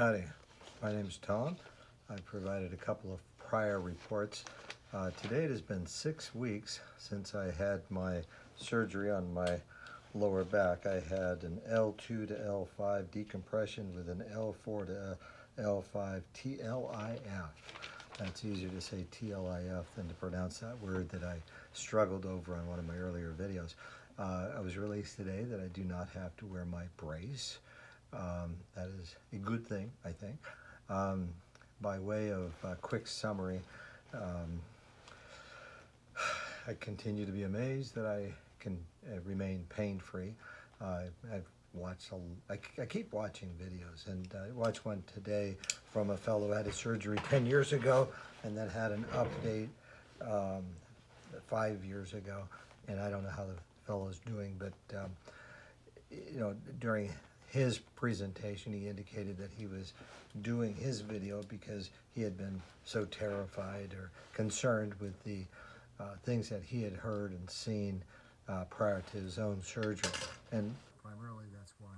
Howdy, my name is Tom. I provided a couple of prior reports. Today it has been 6 weeks since I had my surgery on my lower back. I had an L2 to L5 decompression with an L4 to L5 TLIF. That's easier to say TLIF than to pronounce that word that I struggled over on one of my earlier videos. I was released today that I do not have to wear my brace. That is a good thing, I think. By way of quick summary, I continue to be amazed that I can remain pain-free. I've watched, I keep watching videos, and I watched one today from a fellow who had his surgery 10 years ago and then had an update 5 years ago, and I don't know how the fellow's doing, but during his presentation, he indicated that he was doing his video because he had been so terrified or concerned with the things that he had heard and seen prior to his own surgery. And primarily that's why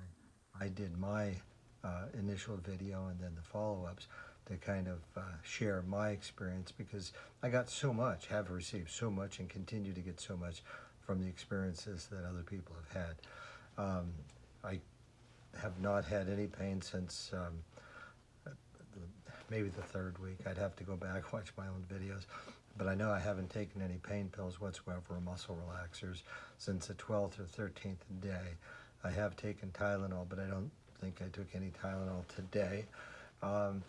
I did my initial video and then the follow-ups to kind of share my experience, because I got so much, have received so much, and continue to get so much from the experiences that other people have had. I have not had any pain since maybe the third week. I'd have to go back, watch my own videos, but I know I haven't taken any pain pills whatsoever or muscle relaxers since the 12th or 13th day. I have taken Tylenol, but I don't think I took any Tylenol today. And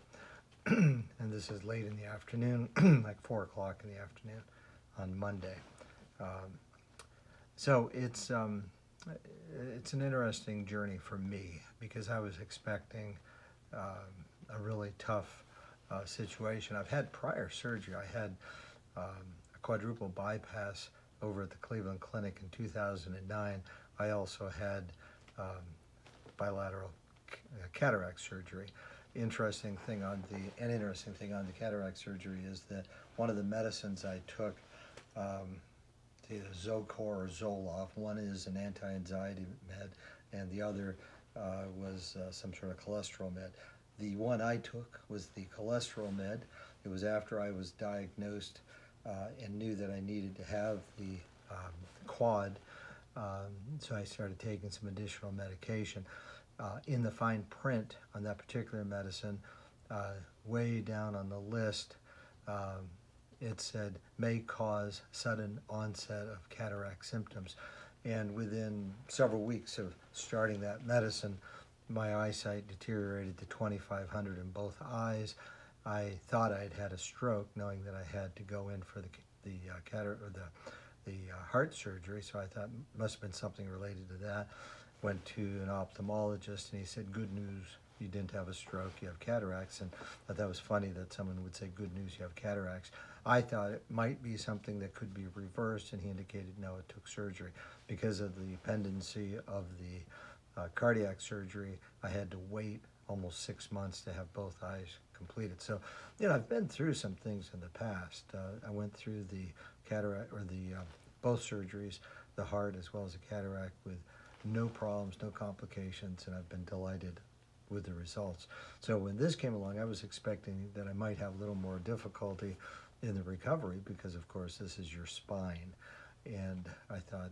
this is late in the afternoon, like 4 o'clock in the afternoon on Monday. So it's an interesting journey for me, because I was expecting a really tough situation. I've had prior surgery. I had a quadruple bypass over at the Cleveland Clinic in 2009. I also had bilateral cataract surgery. Interesting thing on the cataract surgery is that one of the medicines I took, the Zocor or Zoloft, one is an anti-anxiety med, and the other was some sort of cholesterol med. The one I took was the cholesterol med. It was after I was diagnosed and knew that I needed to have the quad, so I started taking some additional medication. In the fine print on that particular medicine, way down on the list, it said may cause sudden onset of cataract symptoms. And within several weeks of starting that medicine, my eyesight deteriorated to 2500 in both eyes. I thought I'd had a stroke, knowing that I had to go in for the heart surgery, so I thought it must have been something related to that. Went to an ophthalmologist, and he said, good news, you didn't have a stroke, you have cataracts. And I thought that was funny that someone would say, good news, you have cataracts. I thought it might be something that could be reversed, and he indicated no, it took surgery. Because of the pendency of the cardiac surgery, I had to wait almost 6 months to have both eyes completed. So, I've been through some things in the past. I went through the cataract, or both surgeries, the heart as well as the cataract, with no problems, no complications, and I've been delighted with the results. So when this came along, I was expecting that I might have a little more difficulty in the recovery, because of course this is your spine. And I thought,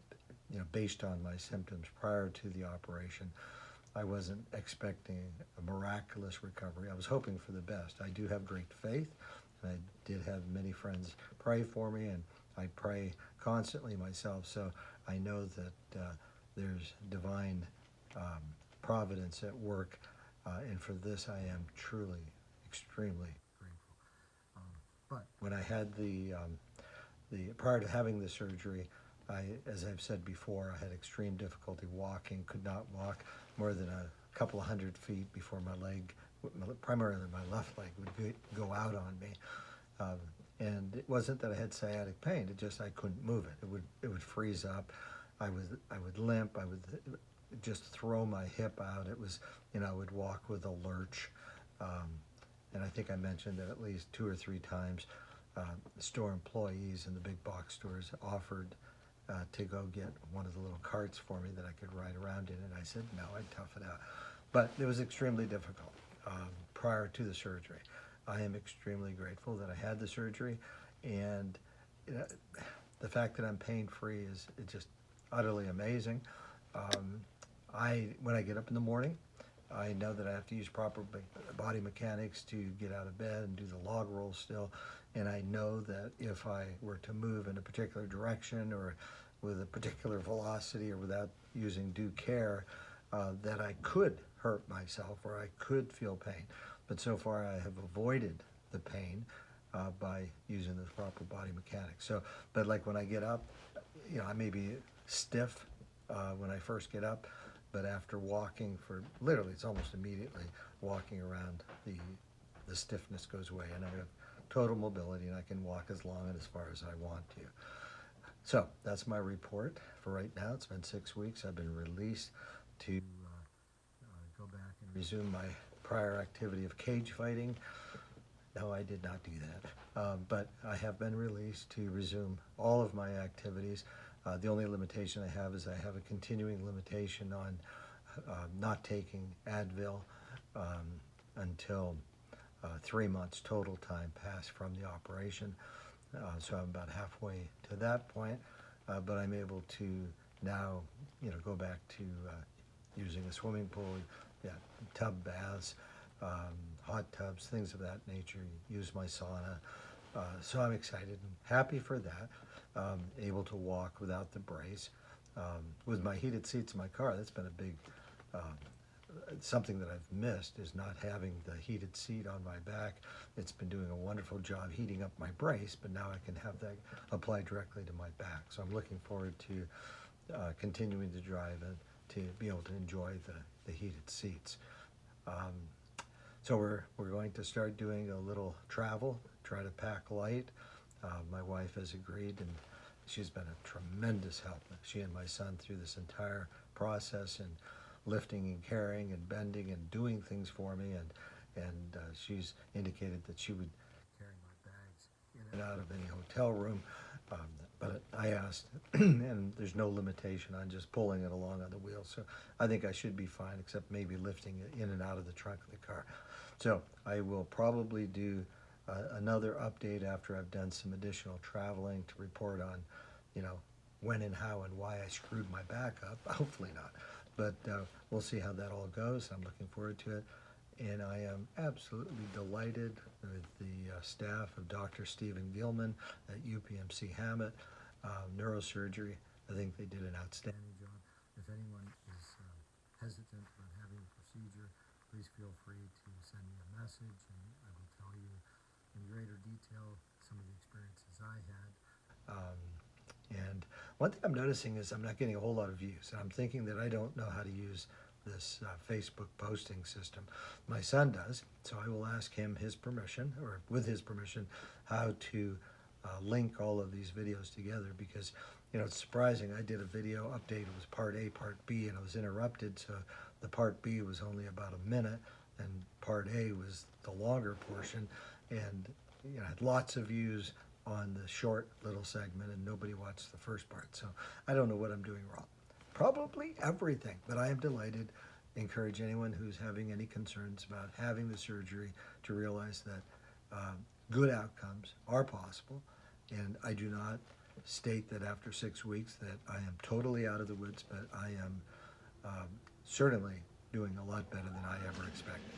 based on my symptoms prior to the operation, I wasn't expecting a miraculous recovery. I was hoping for the best. I do have great faith, and I did have many friends pray for me, and I pray constantly myself, so I know that there's divine providence at work, and for this I am truly extremely grateful. But when I had prior to having the surgery, as I've said before, I had extreme difficulty walking, could not walk more than a couple of 100 feet before my leg, primarily my left leg, would go out on me. And it wasn't that I had sciatic pain, it just I couldn't move it. It would freeze up. I would limp. I would just throw my hip out. It was, I would walk with a lurch. And I think I mentioned that at least 2 or 3 times, store employees in the big box stores offered to go get one of the little carts for me that I could ride around in, and I said no, I'd tough it out. But it was extremely difficult. prior to the surgery. I am extremely grateful that I had the surgery, and you know, the fact that I'm pain-free is just utterly amazing. When I get up in the morning, I know that I have to use proper body mechanics to get out of bed and do the log roll still. And I know that if I were to move in a particular direction or with a particular velocity or without using due care, that I could hurt myself or I could feel pain. But so far I have avoided the pain by using the proper body mechanics. So, but like when I get up, I may be stiff when I first get up, but after walking for literally, it's almost immediately walking around, the stiffness goes away, and I have total mobility, and I can walk as long and as far as I want to. So that's my report for right now. It's been 6 weeks. I've been released to go back and resume my prior activity of cage fighting. No, I did not do that, but I have been released to resume all of my activities. The only limitation I have is I have a continuing limitation on not taking Advil until 3 months total time passed from the operation. So I'm about halfway to that point, but I'm able to now, go back to using a swimming pool, tub baths, hot tubs, things of that nature, use my sauna. So I'm excited and happy for that. Able to walk without the brace. With my heated seats in my car, that's been a big, something that I've missed, is not having the heated seat on my back. It's been doing a wonderful job heating up my brace, but now I can have that applied directly to my back. So I'm looking forward to continuing to drive and to be able to enjoy the heated seats. So we're going to start doing a little travel, try to pack light. My wife has agreed, and she's been a tremendous help. She and my son through this entire process, and lifting and carrying and bending and doing things for me, and she's indicated that she would carry my bags in and out of any hotel room. But I asked, and there's no limitation on just pulling it along on the wheel. So I think I should be fine, except maybe lifting it in and out of the trunk of the car. So I will probably do another update after I've done some additional traveling to report on, when and how and why I screwed my back up. Hopefully not. But we'll see how that all goes. I'm looking forward to it. And I am absolutely delighted with the staff of Dr. Stephen Gilman at UPMC Hammett Neurosurgery. I think they did an outstanding job. If anyone is hesitant about having a procedure, please feel free to send me a message, and I will tell you in greater detail some of the experiences I had. And one thing I'm noticing is I'm not getting a whole lot of views. And I'm thinking that I don't know how to use this Facebook posting system. My son does, so I will ask him his permission, or with his permission, how to link all of these videos together, because it's surprising. I did a video update. It was part A, part B, and I was interrupted, so the part B was only about a minute, and part A was the longer portion, and had lots of views on the short little segment, and nobody watched the first part. So I don't know what I'm doing wrong. Probably everything, but I am delighted. Encourage anyone who's having any concerns about having the surgery to realize that good outcomes are possible, and I do not state that after 6 weeks that I am totally out of the woods, but I am certainly doing a lot better than I ever expected.